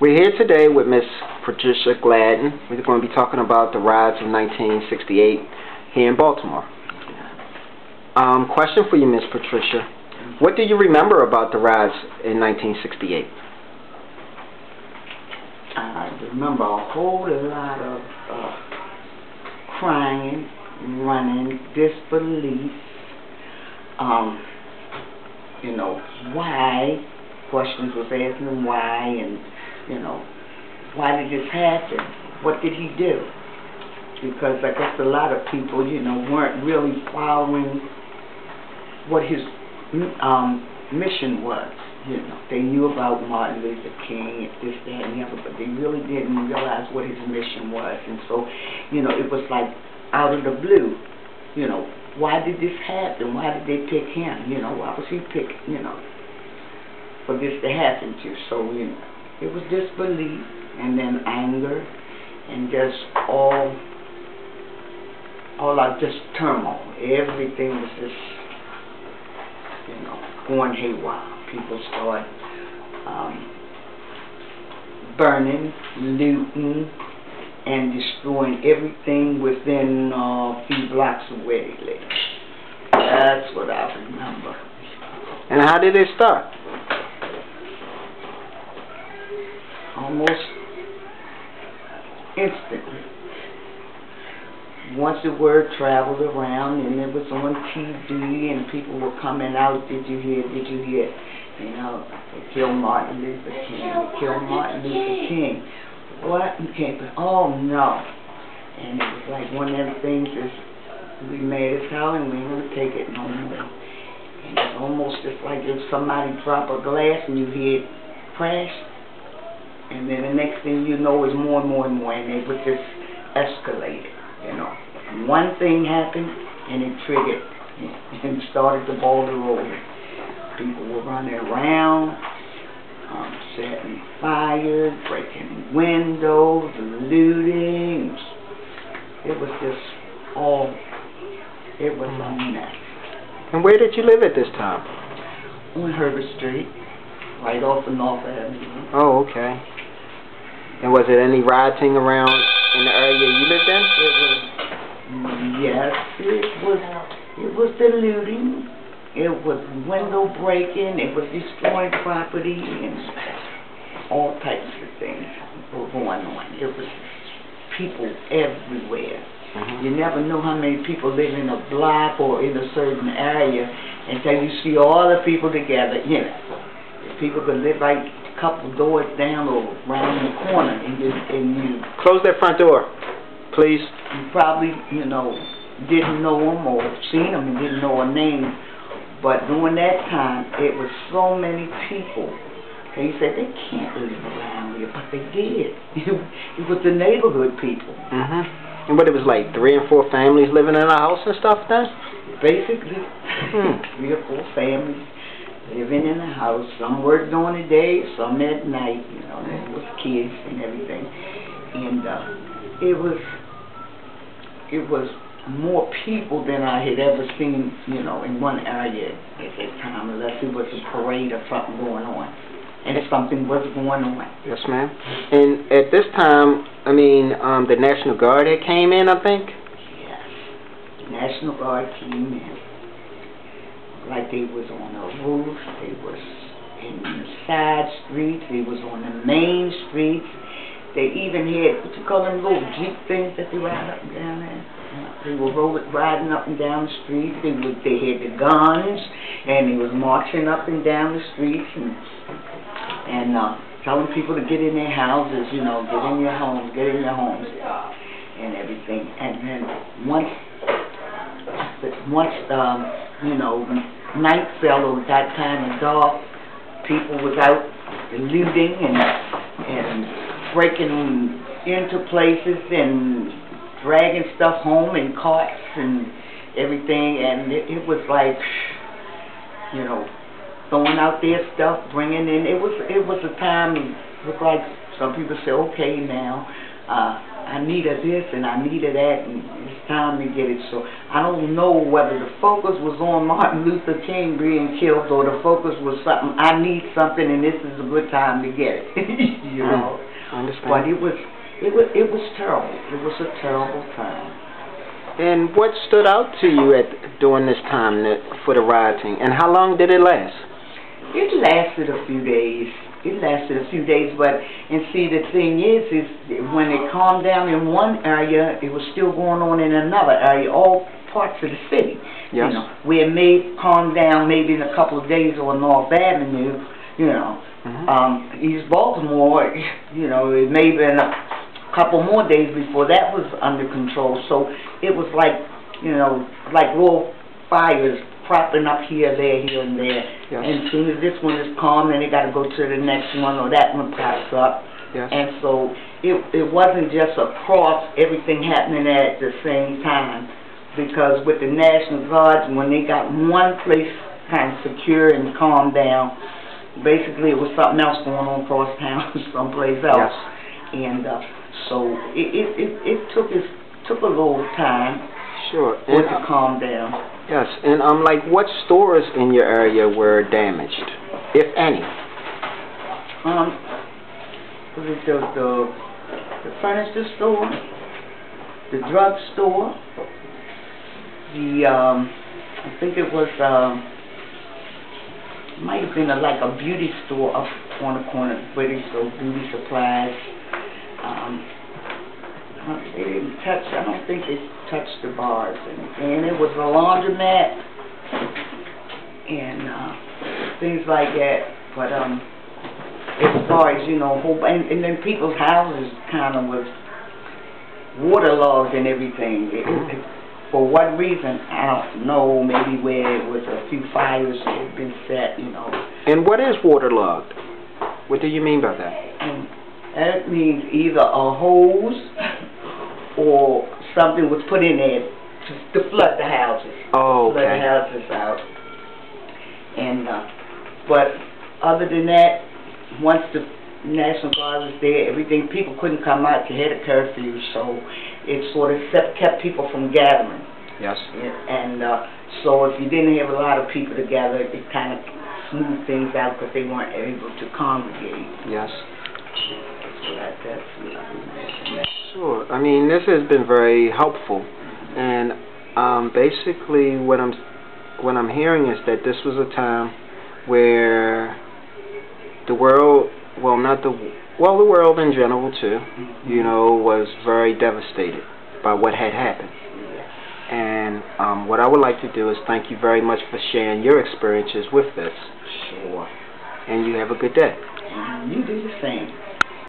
We're here today with Miss Patricia Gladden. We're going to be talking about the riots of 1968 here in Baltimore. Question for you, Miss Patricia. What do you remember about the riots in 1968? I remember a whole lot of crying, running, disbelief, why, questions was asking why, and, why did this happen? What did he do? Because I guess a lot of people, weren't really following what his mission was. They knew about Martin Luther King and this, that, and the other, but they really didn't realize what his mission was. And so, it was like out of the blue, why did this happen? Why did they pick him? Why was he picked, for this to happen to? So, it was disbelief and then anger and just all out just turmoil. Everything was just, going haywire. People start burning, looting, and destroying everything within a few blocks of where they live. That's what I remember. And how did it start? Almost instantly. Once the word traveled around and it was on TV and people were coming out, did you hear, did you hear? They killed Martin Luther King, they killed Martin Luther King. What? Okay, but oh no. And it was like one of them things is we made us hell and we ain't gonna take it no more. And it's almost just like if somebody drop a glass and you hear it crash, and then the next thing you know is more and more and more, and it would just escalate. One thing happened and it triggered and started the ball to roll. People were running around, setting fires, breaking windows, looting. It was just all, it was a mess. And where did you live at this time? On Herbert Street, right off of North Avenue. Oh, okay. And was there any rioting around in the area you lived in? Yes, it was the looting, it was window breaking, it was destroying property, and all types of things were going on. It was people everywhere. You never know how many people live in a block or in a certain area until you see all the people together. People could live right a couple doors down or around the corner and you close that front door, please. You probably, didn't know them or seen them and didn't know a name. But during that time, it was so many people. They said they can't live around here, but they did. It was the neighborhood people. And what, it was like 3 and 4 families living in a house and stuff then? Basically, 3 or 4 families living in a house. Some worked during the day, some at night. There was kids and everything. And it was more people than I had ever seen, in one area at that time, unless it was a parade or something going on. And something was going on. Yes, ma'am. And at this time, the National Guard had came in, I think? Yes. The National Guard came in. Like they was on the roof, they was in the side streets, they was on the main streets. They even had, what you call them little Jeep things that they ride up and down there? They were riding up and down the street. They had the guns, and they was marching up and down the streets and telling people to get in their houses, get in your homes, and everything. And then once night fell or got kind of dark, people was out looting and breaking into places and dragging stuff home in carts and everything, and it was like, throwing out their stuff, bringing in. It was a time. Looked like some people say, okay, now I needed this and I needed that, and it's time to get it. So I don't know whether the focus was on Martin Luther King being killed or the focus was something, I need something and this is a good time to get it. You know. I understand. But it was terrible. It was a terrible time. And what stood out to you during this time for the rioting, and how long did it last? It lasted a few days. But see, the thing is when it calmed down in one area, it was still going on in another area, all parts of the city. Yes. You know, where it may calm down maybe in a couple of days on North Avenue, you know. East Baltimore, you know, it may have been a couple more days before that was under control. So it was like, you know, like little fires propping up here, there, and there. Yes. And as soon as this one is calm, then they got to go to the next one, or that one pops up. Yes. And so it wasn't just across everything happening at the same time, because with the National Guards, when they got one place kind of secure and calmed down, basically it was something else going on across town someplace else. Yes. And so it took a little time. Sure. For it to calm down. Yes. And like, what stores in your area were damaged, if any? Was it the furniture store, the drug store, I think it was might have been like a beauty store up on the corner where they sold beauty supplies. They didn't touch, I don't think they touched the bars. And it was a laundromat and things like that. But as far as, you know, and then people's houses kind of was waterlogged and everything. For what reason, I don't know. Maybe where it was a few fires that had been set, you know. And what is waterlogged? What do you mean by that? That means either a hose or something was put in there to flood the houses. Oh, okay. Flood the houses out. And but other than that, once the National Guard was there, everything, people couldn't come out. They had a curfew, so it sort of kept people from gathering. Yes. And so if you didn't have a lot of people together, it kind of smoothed things out because they weren't able to congregate. Yes. So that's sure. I mean, this has been very helpful, and basically what I'm hearing is that this was a time where the world, the world in general too, you know, was very devastated by what had happened. And what I would like to do is thank you very much for sharing your experiences with this. Sure. And you have a good day. You do the same.